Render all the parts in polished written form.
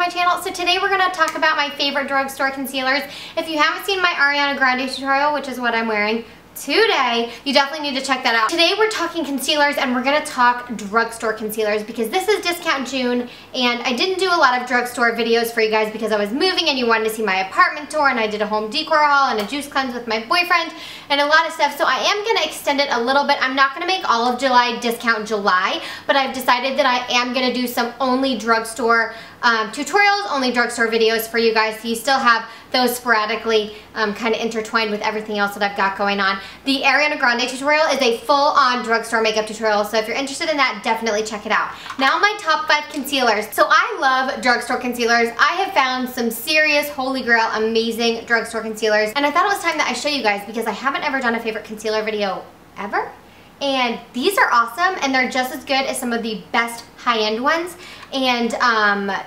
my channel. So today we're going to talk about my favorite drugstore concealers. If you haven't seen my Ariana Grande tutorial, which is what I'm wearing today, you definitely need to check that out. Today we're talking concealers and we're going to talk drugstore concealers because this is discount June and I didn't do a lot of drugstore videos for you guys because I was moving and you wanted to see my apartment tour, and I did a home decor haul and a JUS Cleanse with my boyfriend and a lot of stuff. So I am going to extend it a little bit. I'm not going to make all of July discount July, but I've decided that I am going to do some only drugstore tutorials, only drugstore videos for you guys, so you still have those sporadically kind of intertwined with everything else that I've got going on. The Ariana Grande tutorial is a full-on drugstore makeup tutorial, so if you're interested in that, definitely check it out. Now my top 5 concealers. So I love drugstore concealers. I have found some serious, holy grail, amazing drugstore concealers, and I thought it was time that I show you guys because I haven't ever done a favorite concealer video ever. And these are awesome, and they're just as good as some of the best high-end ones, and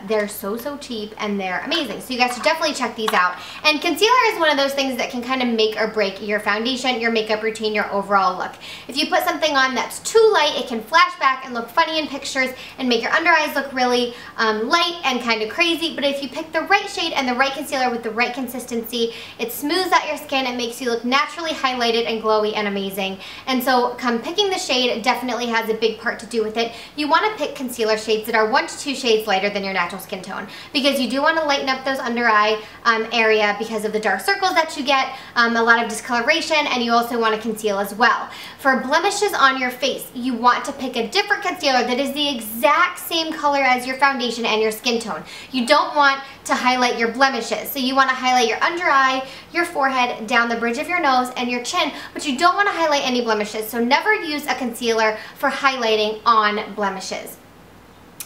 they're so cheap and they're amazing, so you guys should definitely check these out. And concealer is one of those things that can kind of make or break your foundation, your makeup routine, your overall look. If you put something on that's too light, it can flash back and look funny in pictures and make your under eyes look really light and kind of crazy, but if you pick the right shade and the right concealer with the right consistency, it smooths out your skin, it makes you look naturally highlighted and glowy and amazing. And so picking the shade definitely has a big part to do with it. You want to pick concealer shades that are 1 to 2 shades lighter than your natural skin tone because you do want to lighten up those under eye area because of the dark circles that you get, a lot of discoloration, and you also want to conceal as well. For blemishes on your face, you want to pick a different concealer that is the exact same color as your foundation and your skin tone. You don't want to highlight your blemishes, so you want to highlight your under eye, your forehead, down the bridge of your nose, and your chin, but you don't want to highlight any blemishes, so never use a concealer for highlighting on blemishes.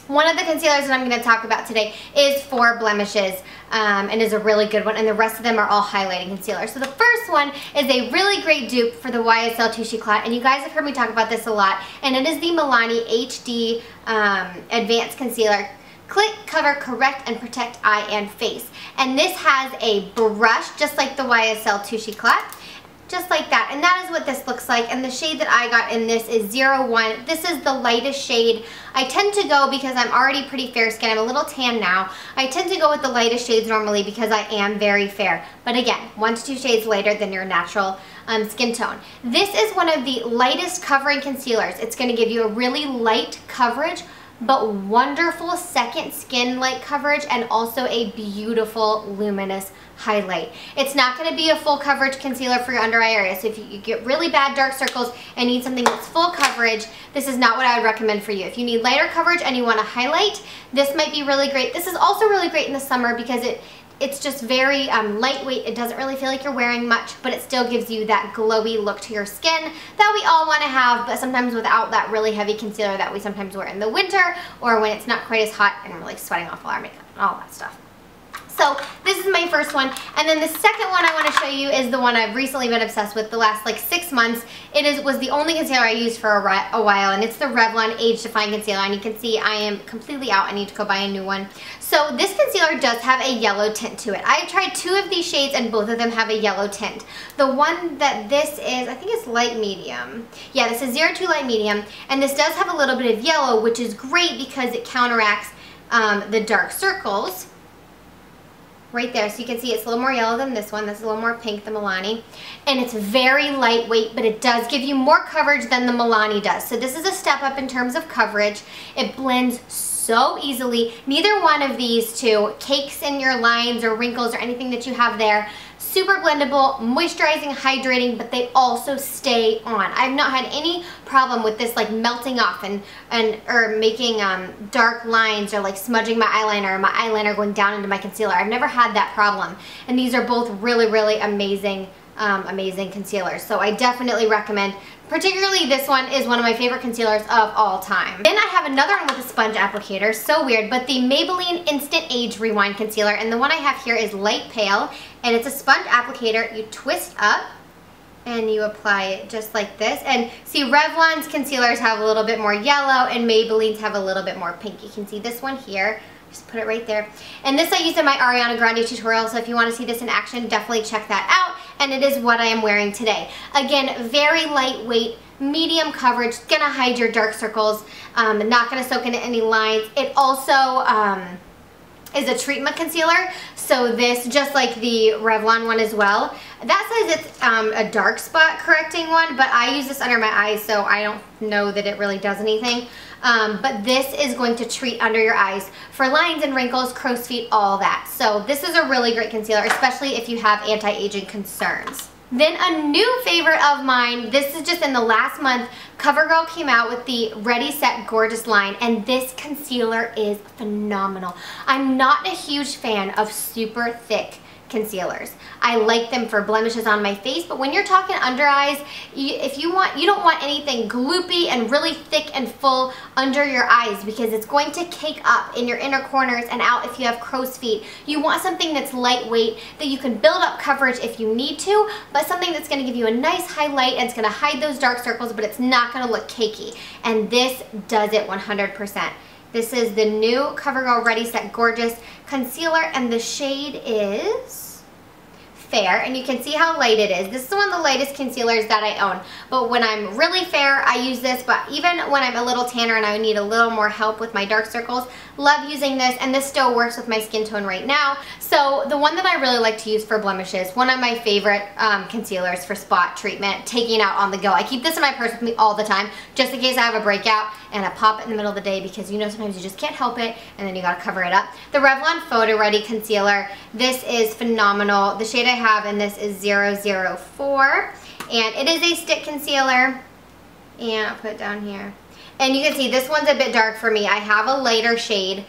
One of the concealers that I'm going to talk about today is for blemishes and is a really good one, and the rest of them are all highlighting concealers. So the first one is a really great dupe for the YSL Touche Cloud, and you guys have heard me talk about this a lot, and it is the Milani HD Advanced Concealer. Click, cover, correct, and protect eye and face. And this has a brush just like the YSL Touche Cloud. Just like that, and that is what this looks like, and the shade that I got in this is 01. This is the lightest shade. I tend to go, because I'm already pretty fair skin, I'm a little tan now, I tend to go with the lightest shades normally because I am very fair. But again, 1 to 2 shades lighter than your natural skin tone. This is one of the lightest covering concealers. It's going to give you a really light coverage, but wonderful second skin light coverage, and also a beautiful luminous highlight. It's not going to be a full coverage concealer for your under eye area, so if you get really bad dark circles and need something that's full coverage, this is not what I would recommend for you. If you need lighter coverage and you want to highlight, this might be really great. This is also really great in the summer because it's just very lightweight. It doesn't really feel like you're wearing much, but it still gives you that glowy look to your skin that we all want to have, but sometimes without that really heavy concealer that we sometimes wear in the winter or when it's not quite as hot and we're like sweating off all our makeup and all that stuff. So this is my first one, and then the second one I want to show you is the one I've recently been obsessed with the last like 6 months. It was the only concealer I used for a while, and it's the Revlon Age Defying concealer, and you can see I am completely out. I need to go buy a new one. So this concealer does have a yellow tint to it. I've tried 2 of these shades and both of them have a yellow tint. The one that this is, I think it's light medium. Yeah, this is 02 light medium, and this does have a little bit of yellow, which is great because it counteracts the dark circles right there. So you can see it's a little more yellow than this one. This is a little more pink than Milani. And it's very lightweight, but it does give you more coverage than the Milani does. So this is a step up in terms of coverage. It blends so easily. Neither one of these two cakes in your lines or wrinkles or anything that you have there. Super blendable, moisturizing, hydrating, but they also stay on. I've not had any problem with this like melting off or making dark lines or like smudging my eyeliner or my eyeliner going down into my concealer. I've never had that problem. And these are both really amazing amazing concealers. So I definitely recommend, particularly this one is one of my favorite concealers of all time. Then I have another one with a sponge applicator, so weird, but the Maybelline Instant Age Rewind Concealer, and the one I have here is light pale, and it's a sponge applicator. You twist up and you apply it just like this. And see, Revlon's concealers have a little bit more yellow and Maybelline's have a little bit more pink. You can see this one here. Just put it right there. And this I used in my Ariana Grande tutorial, so if you want to see this in action, definitely check that out. And it is what I am wearing today. Again, very lightweight, medium coverage, gonna hide your dark circles, not gonna soak into any lines. It also is a treatment concealer. So this, just like the Revlon one as well, that says it's a dark spot correcting one, but I use this under my eyes, so I don't know that it really does anything. But this is going to treat under your eyes for lines and wrinkles, crow's feet, all that. So this is a really great concealer, especially if you have anti-aging concerns. Then a new favorite of mine, this is just in the last month, Covergirl came out with the Ready Set Gorgeous line, and this concealer is phenomenal. I'm not a huge fan of super thick concealers. I like them for blemishes on my face, but when you're talking under eyes, you don't want anything gloopy and really thick and full under your eyes, because it's going to cake up in your inner corners and out if you have crow's feet. You want something that's lightweight, that you can build up coverage if you need to, but something that's going to give you a nice highlight and it's going to hide those dark circles, but it's not going to look cakey. And this does it 100%. This is the new CoverGirl Ready Set Gorgeous Concealer, and the shade is Fair, and you can see how light it is. This is one of the lightest concealers that I own, but when I'm really fair, I use this, but even when I'm a little tanner and I need a little more help with my dark circles, love using this, and this still works with my skin tone right now. So the one that I really like to use for blemishes, one of my favorite concealers for spot treatment, taking out on the go. I keep this in my purse with me all the time, just in case I have a breakout, and I pop it in the middle of the day, because you know sometimes you just can't help it, and then you gotta cover it up. The Revlon Photoready Concealer, this is phenomenal. The shade I have in this is 004, and it is a stick concealer, and I'll put it down here. And you can see this one's a bit dark for me. I have a lighter shade.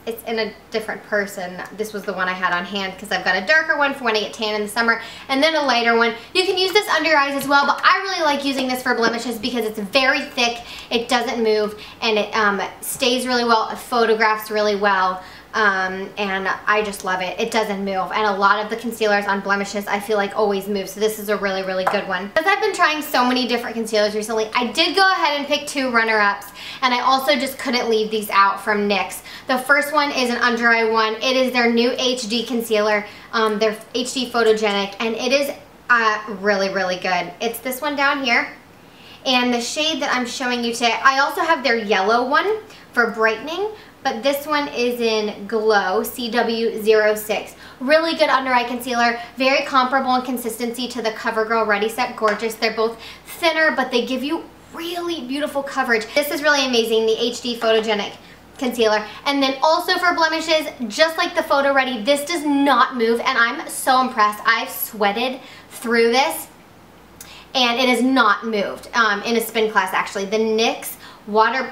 It's in a different purse, and this was the one I had on hand because I've got a darker one for when I get tan in the summer, and then a lighter one. You can use this under your eyes as well, but I really like using this for blemishes because it's very thick, it doesn't move, and it stays really well, it photographs really well. And I just love it. It doesn't move, and a lot of the concealers on blemishes I feel like always move, so this is a really, really good one. Because I've been trying so many different concealers recently, I did go ahead and pick 2 runner-ups, and I also just couldn't leave these out from NYX. The first one is an under eye one. It is their new HD concealer, their HD Photogenic, and it is really, really good. It's this one down here, and the shade that I'm showing you today, I also have their yellow one for brightening, but this one is in Glow CW06. Really good under eye concealer, very comparable in consistency to the CoverGirl Ready Set Gorgeous. They're both thinner, but they give you really beautiful coverage. This is really amazing, the HD Photogenic concealer. And then also for blemishes, just like the Photoready, this does not move, and I'm so impressed. I've sweated through this, and it has not moved in a spin class, actually. The NYX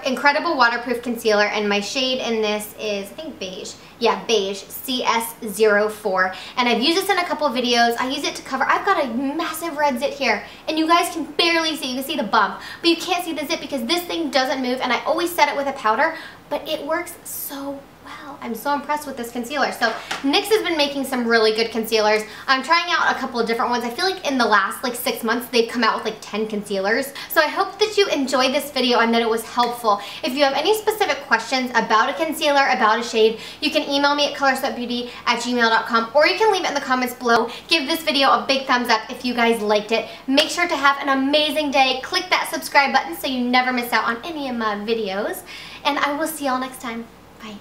Incredible Waterproof Concealer, and my shade in this is, I think, Beige. Yeah, Beige, CS04. And I've used this in a couple of videos. I use it to cover, I've got a massive red zit here, and you guys can barely see, you can see the bump, but you can't see the zit because this thing doesn't move, and I always set it with a powder, but it works so well. I'm so impressed with this concealer. So NYX has been making some really good concealers. I'm trying out a couple of different ones. I feel like in the last 6 months they've come out with 10 concealers. So I hope that you enjoyed this video and that it was helpful. If you have any specific questions about a concealer, about a shade, you can email me at colorsweatbeauty@gmail.com, or you can leave it in the comments below. Give this video a big thumbs up if you guys liked it. Make sure to have an amazing day. Click that subscribe button so you never miss out on any of my videos. And I will see y'all next time. Bye.